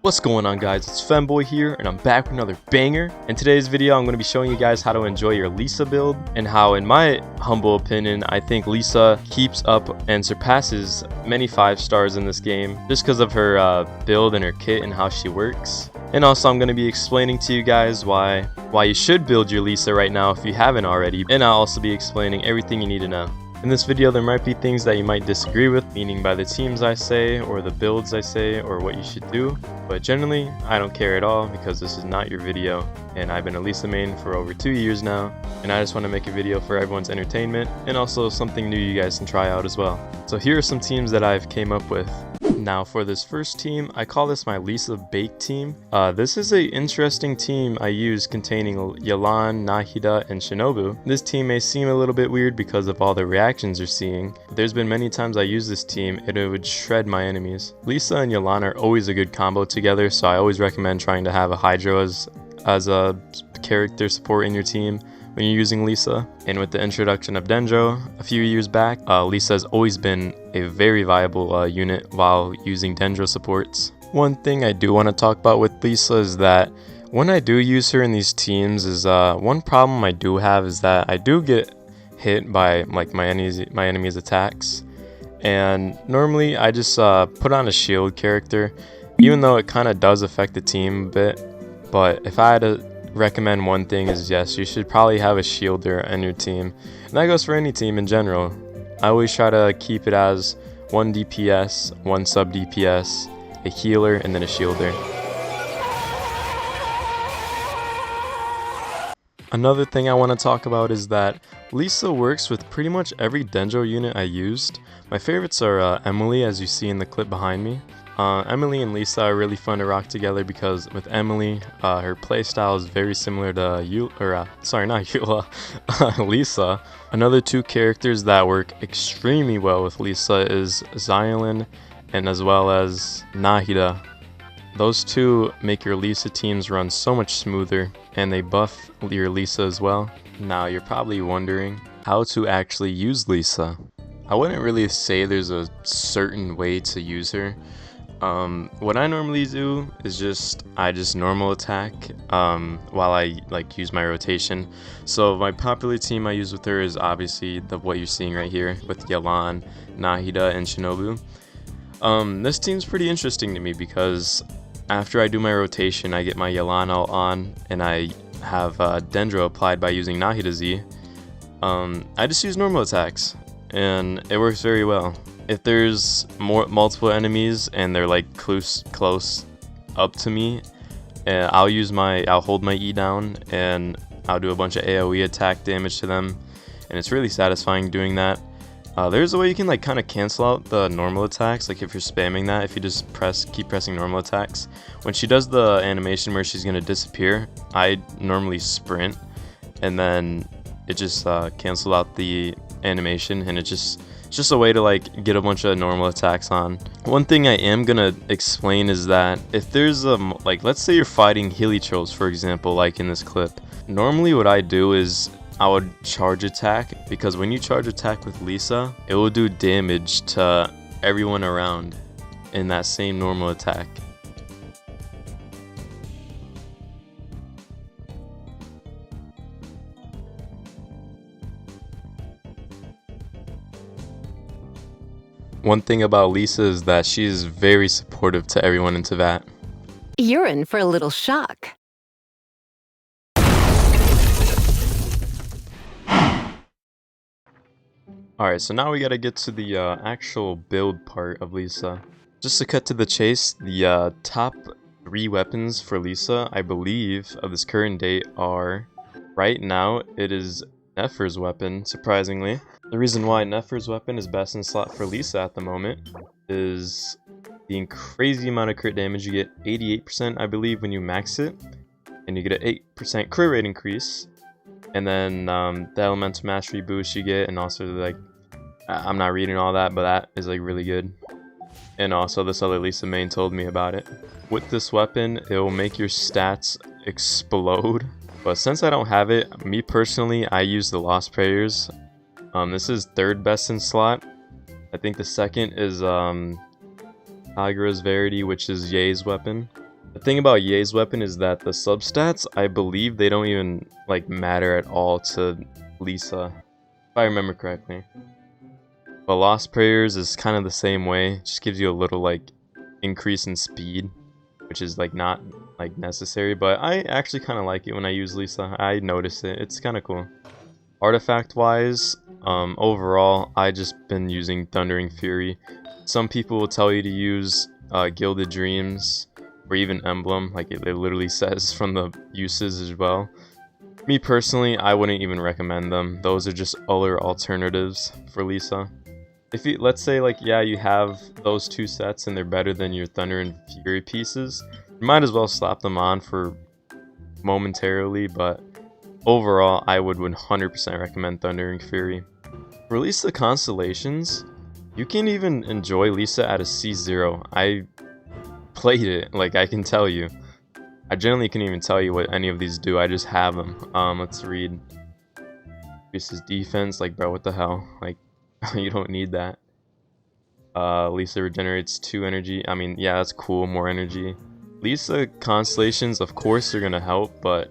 What's going on, guys? It's Femboy here, and I'm back with another banger. In today's video, I'm going to be showing you guys how to enjoy your Lisa build, and how, in my humble opinion, I think Lisa keeps up and surpasses many 5 stars in this game just because of her build and her kit and how she works. And also, I'm going to be explaining to you guys why you should build your Lisa right now if you haven't already, and I'll also be explaining everything you need to know. In this video, there might be things that you might disagree with, meaning by the teams I say, or the builds I say, or what you should do. But generally, I don't care at all because this is not your video, and I've been a Lisa main for over 2 years now, and I just want to make a video for everyone's entertainment, and also something new you guys can try out as well. So here are some teams that I've came up with. Now for this first team, I call this my Lisa Bake team. This is an interesting team I use containing Yelan, Nahida, and Shinobu. This team may seem a little bit weird because of all the reactions you're seeing. There's been many times I use this team and it would shred my enemies. Lisa and Yelan are always a good combo together, so I always recommend trying to have a Hydro as a character support in your team when you're using Lisa. And with the introduction of Dendro a few years back, Lisa has always been a very viable unit while using Dendro supports. One thing I do want to talk about with Lisa is that when I do use her in these teams is one problem I do have is that I do get hit by like my enemy's attacks, and normally I just put on a shield character, even though it kind of does affect the team a bit. But if I had to recommend one thing, is yes, you should probably have a shielder on your team, and that goes for any team in general. I always try to keep it as 1 DPS, 1 sub DPS, a healer, and then a shielder. Another thing I want to talk about is that Lisa works with pretty much every Dendro unit I used. My favorites are Emily, as you see in the clip behind me. Emily and Lisa are really fun to rock together because with Emily, her playstyle is very similar to Lisa. Another 2 characters that work extremely well with Lisa is Xiaolin and as well as Nahida. Those 2 make your Lisa teams run so much smoother, and they buff your Lisa as well. Now you're probably wondering how to actually use Lisa. I wouldn't really say there's a certain way to use her. What I normally do is I just normal attack while I use my rotation. So my popular team I use with her is obviously what you're seeing right here with Yelan, Nahida, and Shinobu. This team's pretty interesting to me because after I do my rotation, I get my Yelan ult on, and I have Dendro applied by using Nahida Z. I just use normal attacks, and it works very well. If there's multiple enemies and they're like close up to me, I'll hold my E down and I'll do a bunch of AoE attack damage to them, and it's really satisfying doing that. There's a way you can kind of cancel out the normal attacks, like if you're spamming that, if you just keep pressing normal attacks. When she does the animation where she's gonna disappear, I normally sprint, and then it just cancels out the animation, and it's just a way to get a bunch of normal attacks on. One thing I am gonna explain is that if there's let's say you're fighting Helichos, for example, like in this clip. Normally what I do is I would charge attack, because when you charge attack with Lisa, it will do damage to everyone around in that same normal attack. One thing about Lisa is that she is very supportive to everyone in Teyvat. You're in for a little shock. Alright, so now we gotta get to the actual build part of Lisa. Just to cut to the chase, the top 3 weapons for Lisa, I believe, of this current date are, right now, it is Nefer's weapon, surprisingly. The reason why Nefer's weapon is best in slot for Lisa at the moment is the crazy amount of crit damage. You get 88%, I believe, when you max it, and you get an 8% crit rate increase. And then the elemental mastery boost you get, and also I'm not reading all that, but that is really good. And also this other Lisa main told me about it. With this weapon, it will make your stats explode. But since I don't have it, me personally, I use the Lost Prayers. This is 3rd best in slot. I think the 2nd is Agara's Verity, which is Ye's weapon. The thing about Ye's weapon is that the substats, I believe they don't even like matter at all to Lisa, if I remember correctly. But Lost Prayers is kind of the same way, just gives you a little like increase in speed, which is like not like necessary, but I actually kind of like it when I use Lisa. I notice it, it's kind of cool. Artifact wise, overall I just been using Thundering Fury. Some people will tell you to use Gilded Dreams or even Emblem, like it literally says from the uses as well. Me personally, I wouldn't even recommend them. Those are just other alternatives for Lisa. If you, let's say like, yeah, you have those two sets and they're better than your Thunder and Fury pieces, you might as well slap them on for momentarily, but overall I would 100% recommend Thunder and Fury. For Lisa Constellations, you can even enjoy Lisa at a C0. I played it, like I can tell you. I generally can't even tell you what any of these do, I just have them. Let's read. Increases defense, like bro, what the hell? Like, you don't need that. Lisa regenerates 2 energy. I mean, yeah, that's cool, more energy. Lisa Constellations, of course they're gonna help, but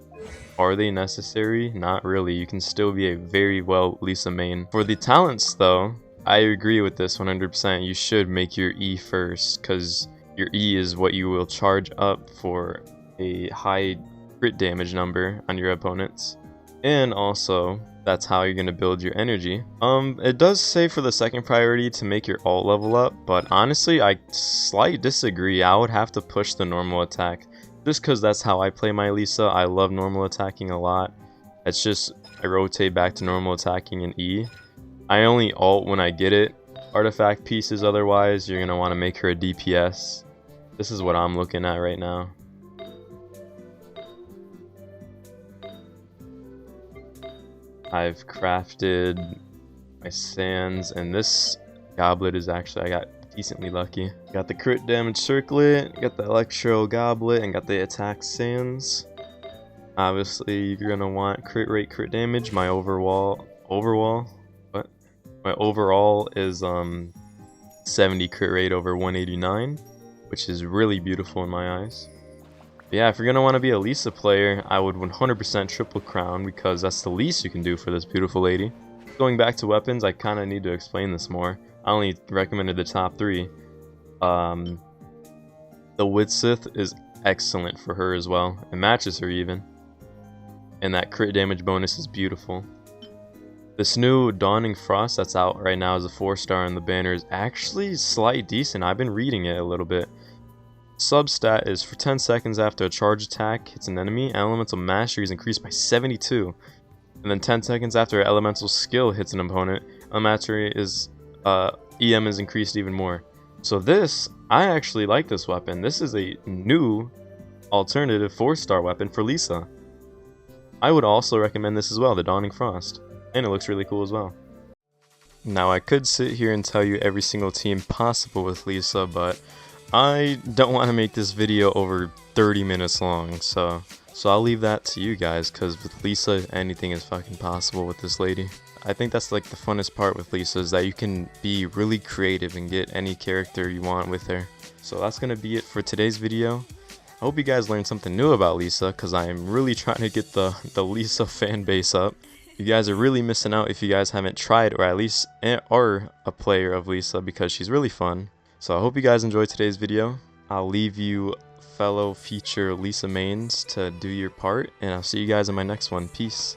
are they necessary? Not really. You can still be a very well Lisa main. For the talents though, I agree with this 100%. You should make your E first, because your E is what you will charge up for a high crit damage number on your opponents. And also, that's how you're going to build your energy. It does say for the second priority to make your ult level up, but honestly, I slightly disagree. I would have to push the normal attack, just because that's how I play my Lisa. I love normal attacking a lot. It's just, I rotate back to normal attacking in E. I only ult when I get it. Artifact pieces otherwise, you're going to want to make her a DPS. This is what I'm looking at right now. I've crafted my sands, and this goblet is actually, I got decently lucky. Got the crit damage circlet, got the electro goblet, and got the attack sands. Obviously, you're gonna want crit rate, crit damage. My overall is 70 crit rate over 189, which is really beautiful in my eyes. Yeah, if you're going to want to be a Lisa player, I would 100% triple crown, because that's the least you can do for this beautiful lady. Going back to weapons, I kind of need to explain this more. I only recommended the top 3. The Widsith is excellent for her as well. It matches her even. And that crit damage bonus is beautiful. This new Dawning Frost that's out right now as a 4-star on the banner is actually slightly decent. I've been reading it a little bit. Substat is for 10 seconds after a charge attack hits an enemy, elemental mastery is increased by 72. And then 10 seconds after an elemental skill hits an opponent, mastery is EM is increased even more. So this, I actually like this weapon. This is a new alternative 4-star weapon for Lisa. I would also recommend this as well, the Dawning Frost. And it looks really cool as well. Now I could sit here and tell you every single team possible with Lisa, but I don't want to make this video over 30 minutes long, so I'll leave that to you guys, because with Lisa, anything is fucking possible with this lady. I think that's like the funnest part with Lisa, is that you can be really creative and get any character you want with her. So that's going to be it for today's video. I hope you guys learned something new about Lisa, because I am really trying to get the Lisa fan base up. You guys are really missing out if you guys haven't tried, or at least are a player of Lisa, because she's really fun. So I hope you guys enjoyed today's video. I'll leave you fellow future Lisa mains to do your part, and I'll see you guys in my next one. Peace.